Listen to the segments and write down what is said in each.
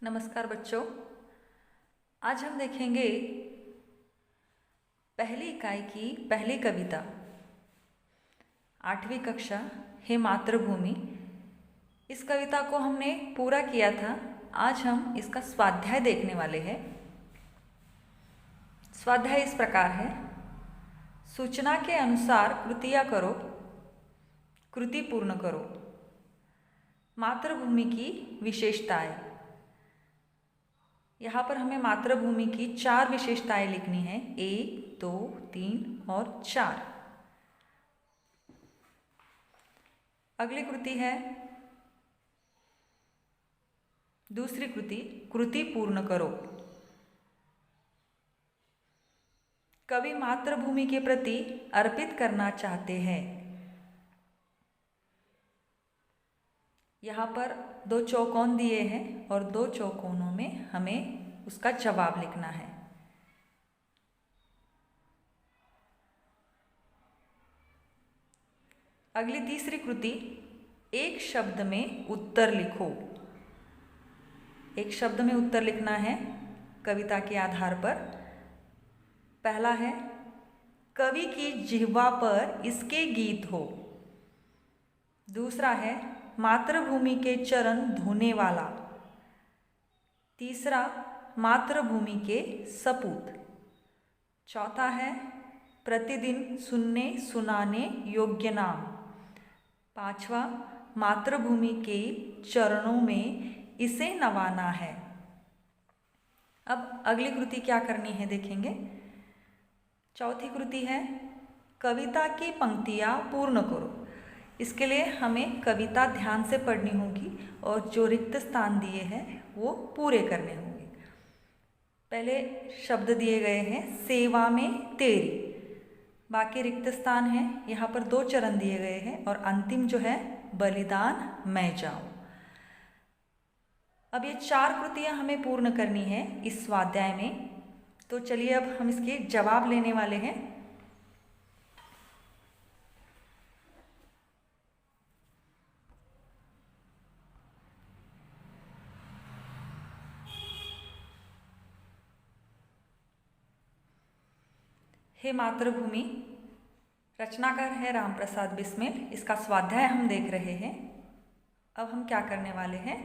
नमस्कार बच्चों। आज हम देखेंगे पहली इकाई की पहली कविता 8वीं कक्षा हे मातृभूमि। इस कविता को हमने पूरा किया था। आज हम इसका स्वाध्याय देखने वाले हैं। स्वाध्याय इस प्रकार है। सूचना के अनुसार कृतियाँ करो, कृति पूर्ण करो। मातृभूमि की विशेषताएं। यहाँ पर हमें मातृभूमि की 4 विशेषताएं लिखनी है, 1, 2, 3 और 4। अगली कृति है दूसरी कृति, कृति पूर्ण करो। कवि मातृभूमि के प्रति अर्पित करना चाहते हैं। यहाँ पर 2 चौकोन दिए हैं और 2 चौकोनों में हमें उसका जवाब लिखना है। अगली तीसरी कृति, एक शब्द में उत्तर लिखो। एक शब्द में उत्तर लिखना है कविता के आधार पर। पहला है, कवि की जिह्वा पर इसके गीत हो। दूसरा है, मातृभूमि के चरण धोने वाला। तीसरा, मातृभूमि के सपूत। चौथा है, प्रतिदिन सुनने सुनाने योग्य नाम। पांचवा, मातृभूमि के चरणों में इसे नवाना है। अब अगली कृति क्या करनी है देखेंगे। चौथी कृति है, कविता की पंक्तियाँ पूर्ण करो। इसके लिए हमें कविता ध्यान से पढ़नी होगी और जो रिक्त स्थान दिए हैं वो पूरे करने होंगे। पहले शब्द दिए गए हैं, सेवा में तेरी। बाकी रिक्त स्थान है, यहाँ पर 2 चरण दिए गए हैं और अंतिम जो है, बलिदान मैं जाऊं। अब ये 4 कृतियाँ हमें पूर्ण करनी है इस स्वाध्याय में। तो चलिए अब हम इसके जवाब लेने वाले हैं। हे मातृभूमि, रचनाकार है राम प्रसाद बिस्मिल। इसका स्वाध्याय हम देख रहे हैं। अब हम क्या करने वाले हैं,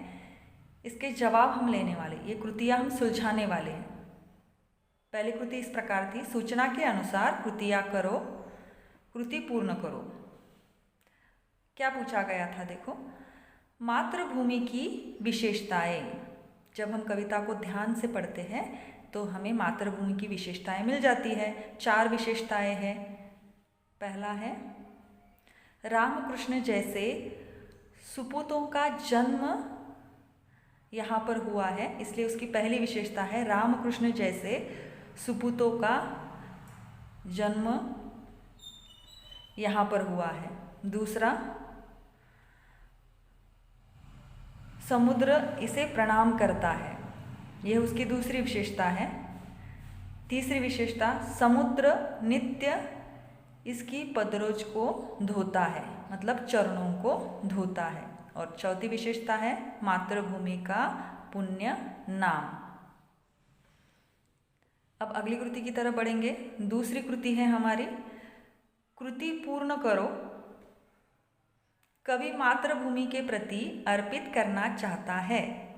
इसके जवाब हम लेने वाले, ये कृतियाँ हम सुलझाने वाले हैं। पहली कृति इस प्रकार थी, सूचना के अनुसार कृतियाँ करो, कृति पूर्ण करो। क्या पूछा गया था देखो, मातृभूमि की विशेषताएं। जब हम कविता को ध्यान से पढ़ते हैं तो हमें मातृभूमि की विशेषताएं मिल जाती है। 4 विशेषताएं हैं। पहला है, रामकृष्ण जैसे सुपूतों का जन्म यहाँ पर हुआ है, इसलिए उसकी पहली विशेषता है, रामकृष्ण जैसे सुपूतों का जन्म यहाँ पर हुआ है। दूसरा, समुद्र इसे प्रणाम करता है, यह उसकी दूसरी विशेषता है। तीसरी विशेषता, समुद्र नित्य इसकी पदरोज को धोता है, मतलब चरणों को धोता है। और चौथी विशेषता है, मातृभूमि का पुण्य नाम। अब अगली कृति की तरफ बढ़ेंगे। दूसरी कृति है हमारी, कृति पूर्ण करो। कवि मातृभूमि के प्रति अर्पित करना चाहता है।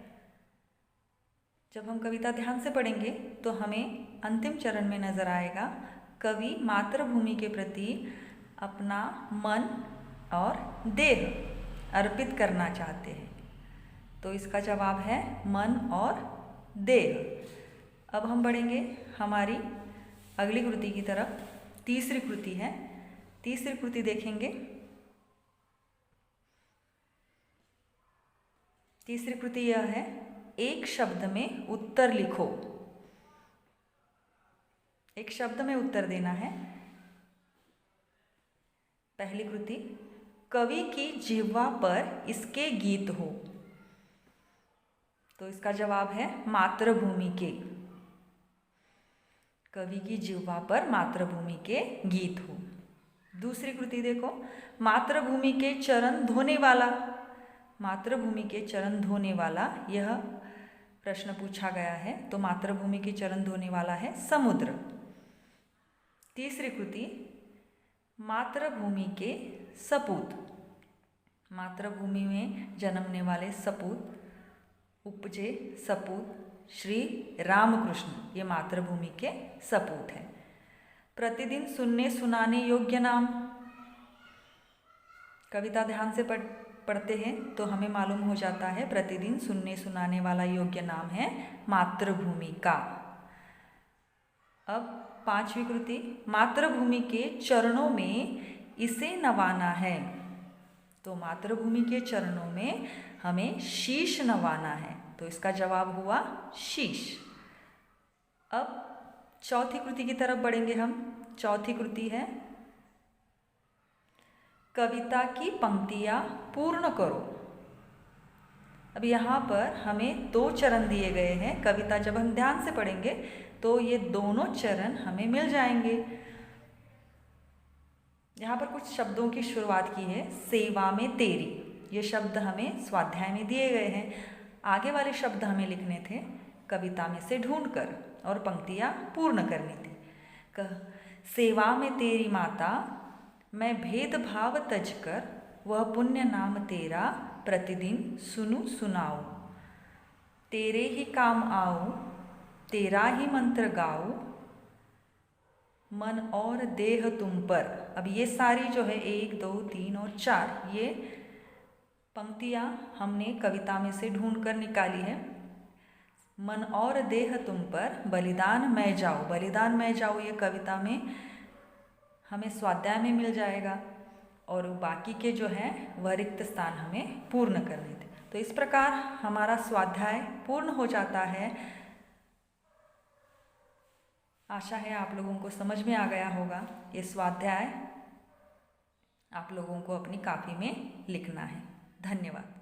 जब हम कविता ध्यान से पढ़ेंगे तो हमें अंतिम चरण में नजर आएगा, कवि मातृभूमि के प्रति अपना मन और देह अर्पित करना चाहते हैं। तो इसका जवाब है मन और देह। अब हम बढ़ेंगे हमारी अगली कृति की तरफ। तीसरी कृति है। तीसरी कृति देखेंगे। तीसरी कृति यह है, एक शब्द में उत्तर लिखो। एक शब्द में उत्तर देना है। पहली कृति, कवि की जिह्वा पर इसके गीत हो। तो इसका जवाब है मातृभूमि के। कवि की जिह्वा पर मातृभूमि के गीत हो। दूसरी कृति देखो, मातृभूमि के चरण धोने वाला। मातृभूमि के चरण धोने वाला, यह प्रश्न पूछा गया है, तो मातृभूमि के चरण धोने वाला है समुद्र। तीसरी कृति, मातृभूमि के सपूत। मातृभूमि में जन्मने वाले सपूत, उपजे सपूत श्री रामकृष्ण, ये मातृभूमि के सपूत हैं। प्रतिदिन सुनने सुनाने योग्य नाम। कविता ध्यान से पढ़ते हैं तो हमें मालूम हो जाता है प्रतिदिन सुनने सुनाने वाला योग्य नाम है मातृभूमि का। अब पांचवी कृति, मातृभूमि के चरणों में इसे नवाना है। तो मातृभूमि के चरणों में हमें शीश नवाना है, तो इसका जवाब हुआ शीश। अब चौथी कृति की तरफ बढ़ेंगे हम। चौथी कृति है, कविता की पंक्तियां पूर्ण करो। अब यहाँ पर हमें 2 चरण दिए गए हैं। कविता जब हम ध्यान से पढ़ेंगे तो ये दोनों चरण हमें मिल जाएंगे। यहाँ पर कुछ शब्दों की शुरुआत की है, सेवा में तेरी। ये शब्द हमें स्वाध्याय में दिए गए हैं। आगे वाले शब्द हमें लिखने थे कविता में से ढूंढकर और पंक्तियाँ पूर्ण करनी थी। सेवा में तेरी माता, मैं भेदभाव तज कर, वह पुण्य नाम तेरा प्रतिदिन सुनूं सुनाऊं। तेरे ही काम आऊं, तेरा ही मंत्र गाऊं, मन और देह तुम पर। अब ये सारी जो है 1, 2, 3 और 4 ये पंक्तियाँ हमने कविता में से ढूंढकर निकाली है। मन और देह तुम पर, बलिदान मैं जाऊँ। बलिदान मैं जाऊँ ये कविता में हमें स्वाध्याय में मिल जाएगा और बाकी के जो है वह रिक्त स्थान हमें पूर्ण करने थे। तो इस प्रकार हमारा स्वाध्याय पूर्ण हो जाता है। आशा है आप लोगों को समझ में आ गया होगा। ये स्वाध्याय आप लोगों को अपनी कॉपी में लिखना है। धन्यवाद।